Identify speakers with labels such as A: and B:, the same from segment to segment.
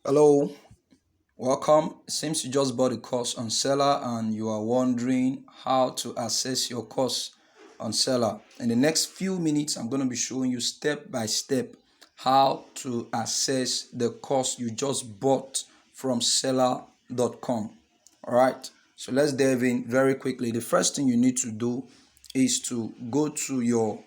A: Hello, welcome. It seems you just bought a course on Selar and you are wondering how to access your course on Selar. In the next few minutes, I'm going to be showing you step by step how to access the course you just bought from Selar.com. All right, so let's dive in very quickly. The first thing you need to do is to go to your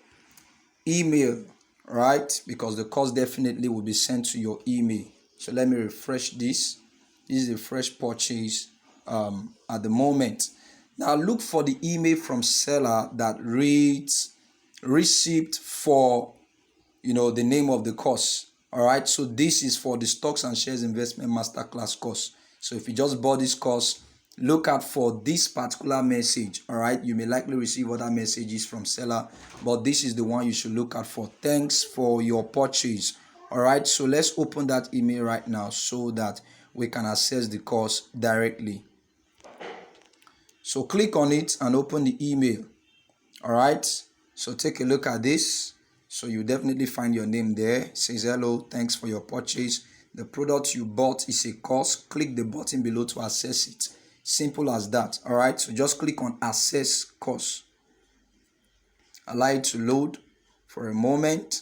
A: email, right? Because the course definitely will be sent to your email. So let me refresh this. This is a fresh purchase at the moment. Now look for the email from seller that reads receipt for the name of the course. All right, so this is for the stocks and shares investment masterclass course. So if you just bought this course, look out for this particular message. All right, you may likely receive other messages from seller, but this is the one you should look out for. Thanks for your purchase. All right, so let's open that email right now so that we can access the course directly. So click on it and open the email. All right, so take a look at this. So you definitely find your name there. It says hello, thanks for your purchase. The product you bought is a course. Click the button below to access it. Simple as that. All right, so just click on access course. Allow it to load for a moment.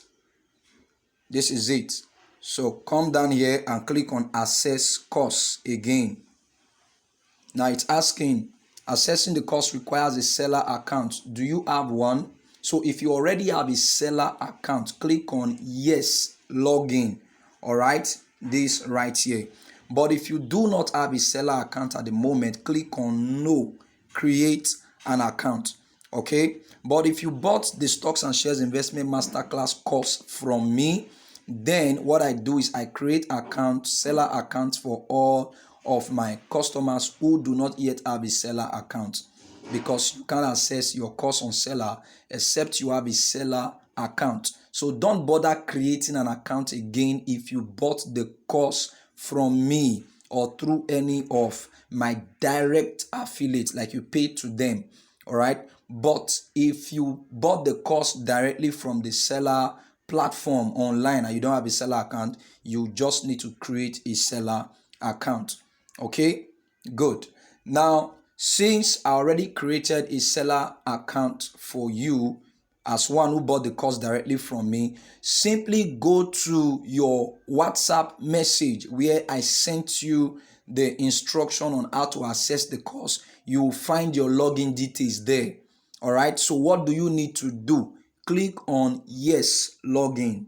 A: This is it. So come down here and click on access course again. Now it's asking, accessing the course requires a seller account. Do you have one? So if you already have a seller account, click on yes, login. All right, this right here. But if you do not have a seller account at the moment, click on no, create an account. Okay, but if you bought the stocks and shares investment masterclass course from me, then what I do is I create seller accounts for all of my customers who do not yet have a seller account, because you can't access your course on seller except you have a seller account. So don't bother creating an account again if you bought the course from me or through any of my direct affiliates, like you paid to them. All right, but if you bought the course directly from the seller platform online and you don't have a seller account, you just need to create a seller account. Okay, good. Now, since I already created a seller account for you as one who bought the course directly from me, simply go to your WhatsApp message where I sent you the instruction on how to access the course. You will find your login details there. All right, so what do you need to do? Click on yes, login.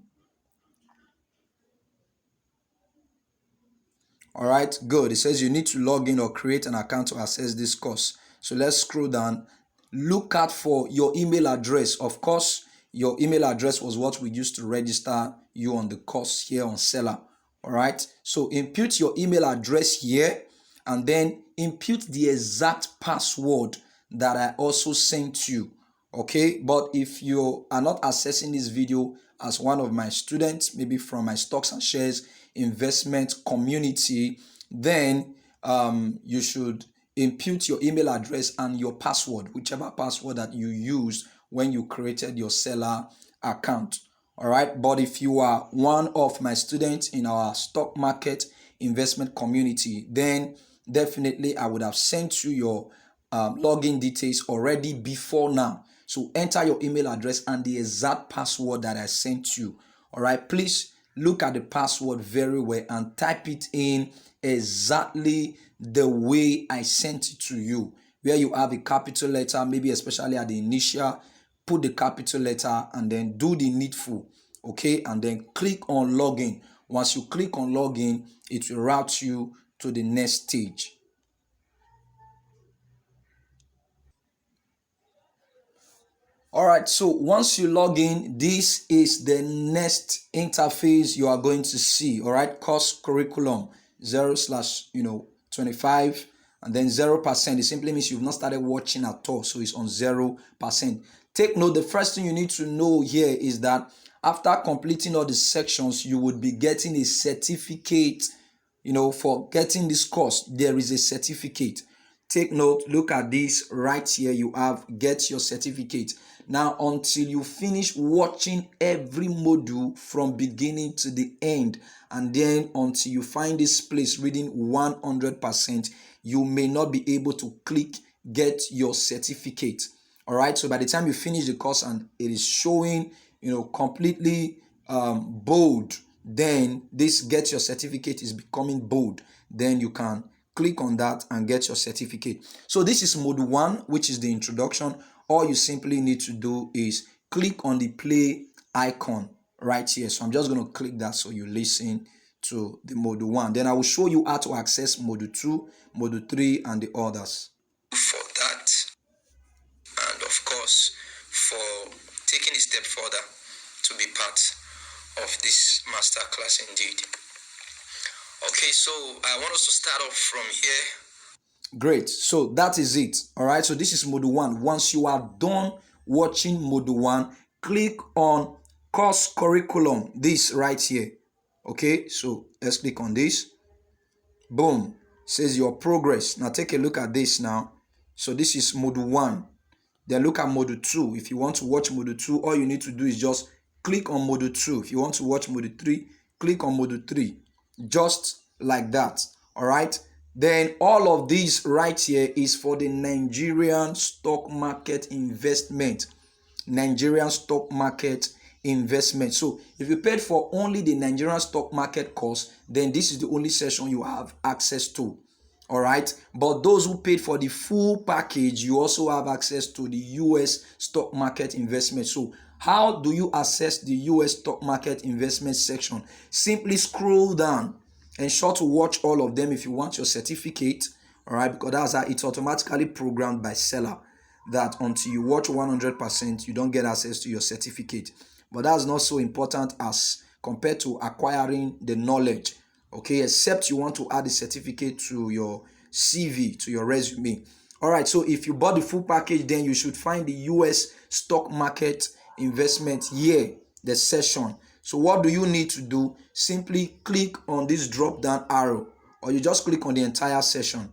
A: All right, good. It says you need to log in or create an account to access this course. So let's scroll down. Look out for your email address. Of course, your email address was what we used to register you on the course here on Selar. All right, so input your email address here and then input the exact password that I also sent you. Okay, but if you are not accessing this video as one of my students, maybe from my stocks and shares investment community, then you should input your email address and your password, whichever password that you used when you created your seller account. All right, but if you are one of my students in our stock market investment community, then definitely I would have sent you your login details already before now. So enter your email address and the exact password that I sent you. All right, please look at the password very well and type it in exactly the way I sent it to you, where you have a capital letter, maybe especially at the initial, put the capital letter and then do the needful. Okay, and then click on login. Once you click on login, it will route you to the next stage. All right, so once you log in, this is the next interface you are going to see. All right, course curriculum 0/25 and then 0%. It simply means you've not started watching at all, so it's on 0%. Take note, the first thing you need to know here is that after completing all the sections, you would be getting a certificate. For getting this course, there is a certificate. Take note, look at this right here. You have get your certificate. Now, until you finish watching every module from beginning to the end, and then until you find this place reading 100%, you may not be able to click get your certificate. All right. So by the time you finish the course and it is showing, completely bold, then this get your certificate is becoming bold. Then you can click on that and get your certificate. So this is module 1, which is the introduction. All you simply need to do is click on the play icon right here. So I'm just going to click that so you listen to the module 1. Then I will show you how to access module 2, module 3, and the others. For that, and of course, for taking a step further to be part of this master class indeed. Okay, so I want us to start off from here. Great. So that is it. All right. So this is module 1. Once you are done watching module 1, click on course curriculum. This right here. Okay. So let's click on this. Boom. Says your progress. Now take a look at this now. So this is module 1. Then look at module 2. If you want to watch module 2, all you need to do is just click on module 2. If you want to watch module 3, click on module 3. Just like that. All right. Then all of these right here is for the Nigerian stock market investment. Nigerian stock market investment. So if you paid for only the Nigerian stock market course, then this is the only session you have access to. All right. But those who paid for the full package, you also have access to the US stock market investment. So how do you access the US stock market investment section? Simply scroll down. Ensure to watch all of them if you want your certificate. All right. Because that's how it's automatically programmed by Selar, that until you watch 100%, you don't get access to your certificate. But that's not so important as compared to acquiring the knowledge. Okay, except you want to add a certificate to your CV, to your resume. All right, so if you bought the full package, then you should find the US stock market investment here, the session. So what do you need to do? Simply click on this drop down arrow, or you just click on the entire session.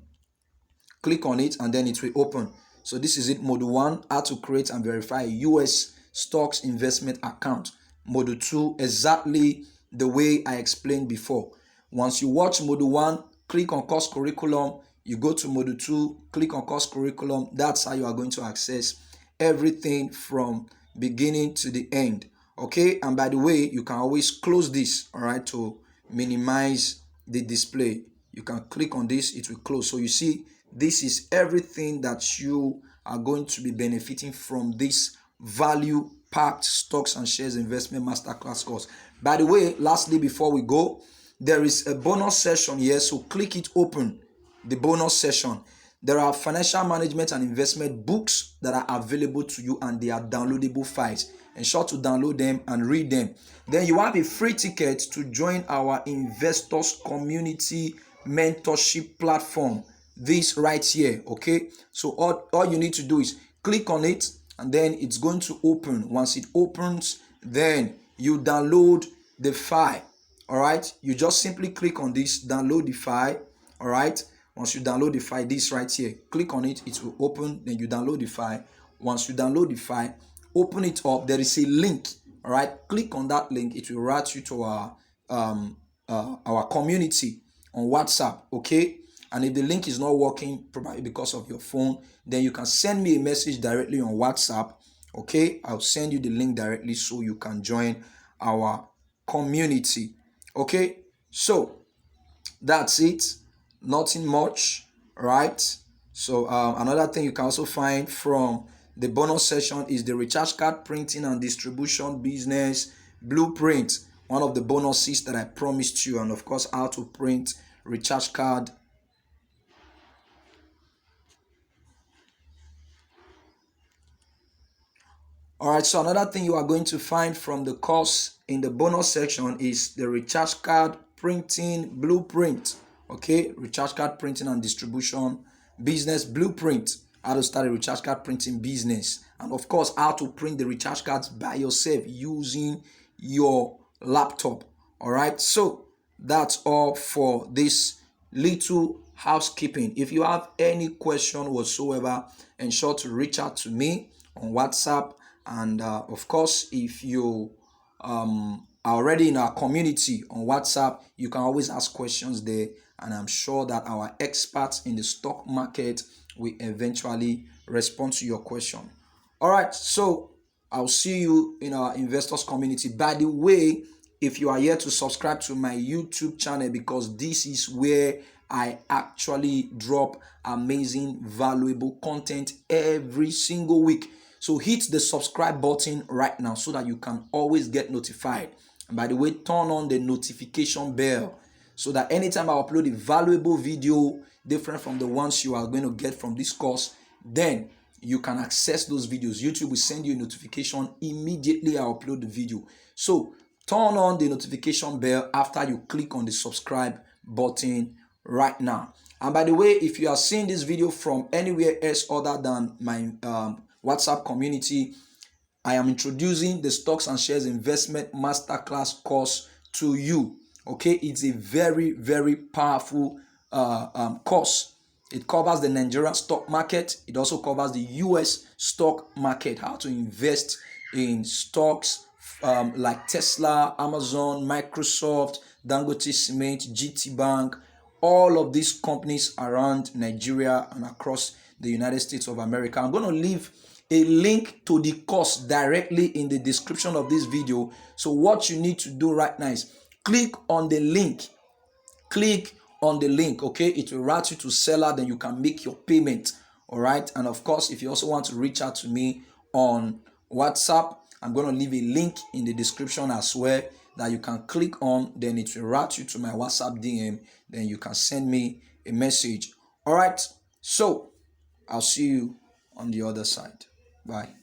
A: Click on it and then it will open. So this is it, module 1, how to create and verify a US stocks investment account. Module 2, exactly the way I explained before. Once you watch module 1, click on course curriculum. You go to module 2, click on course curriculum. That's how you are going to access everything from beginning to the end. Okay, and by the way, you can always close this, all right, to minimize the display. You can click on this, it will close. So you see, this is everything that you are going to be benefiting from this value packed stocks and shares investment masterclass course. By the way, lastly, before we go, there is a bonus session here, so click it open, the bonus session. There are financial management and investment books that are available to you, and they are downloadable files. Ensure to download them and read them. Then you have a free ticket to join our investors community mentorship platform. This right here. Okay, so all you need to do is click on it, and then it's going to open. Once it opens, then you download the file. All right, you just simply click on this, download the file. All right, once you download the file, this right here, click on it, it will open. Then you download the file. Once you download the file, open it up, there is a link. All right, click on that link, it will route you to our community on WhatsApp. Okay, and if the link is not working, probably because of your phone, then you can send me a message directly on WhatsApp. Okay, I'll send you the link directly so you can join our community. Okay, so that's it, nothing much, right? So another thing you can also find from the bonus session is the recharge card printing and distribution business blueprint, one of the bonuses that I promised you, and of course how to print recharge card. All right, so another thing you are going to find from the course in the bonus section is the recharge card printing blueprint. Okay, recharge card printing and distribution business blueprint, how to start a recharge card printing business, and of course how to print the recharge cards by yourself using your laptop. All right, so that's all for this little housekeeping. If you have any question whatsoever, ensure to reach out to me on WhatsApp. And of course, if you are already in our community on WhatsApp, you can always ask questions there. And I'm sure that our experts in the stock market will eventually respond to your question. All right, so I'll see you in our investors community. By the way, if you are here to subscribe to my YouTube channel, because this is where I actually drop amazing, valuable content every single week. So hit the subscribe button right now so that you can always get notified. And by the way, turn on the notification bell so that anytime I upload a valuable video different from the ones you are going to get from this course, then you can access those videos. YouTube will send you a notification immediately I upload the video. So turn on the notification bell after you click on the subscribe button right now. And by the way, if you are seeing this video from anywhere else other than my WhatsApp community, I am introducing the Stocks and Shares Investment Masterclass course to you. Okay, it's a very, very powerful course. It covers the Nigerian stock market. It also covers the US stock market, how to invest in stocks like Tesla, Amazon, Microsoft, Dangote Cement, GT Bank, all of these companies around Nigeria and across the United States of America. I'm going to leave a link to the course directly in the description of this video. So what you need to do right now is click on the link. Click on the link, okay? It will route you to Selar, then you can make your payment, all right? And of course, if you also want to reach out to me on WhatsApp, I'm going to leave a link in the description as well that you can click on, then it will route you to my WhatsApp DM, then you can send me a message. All right, so I'll see you on the other side. Bye.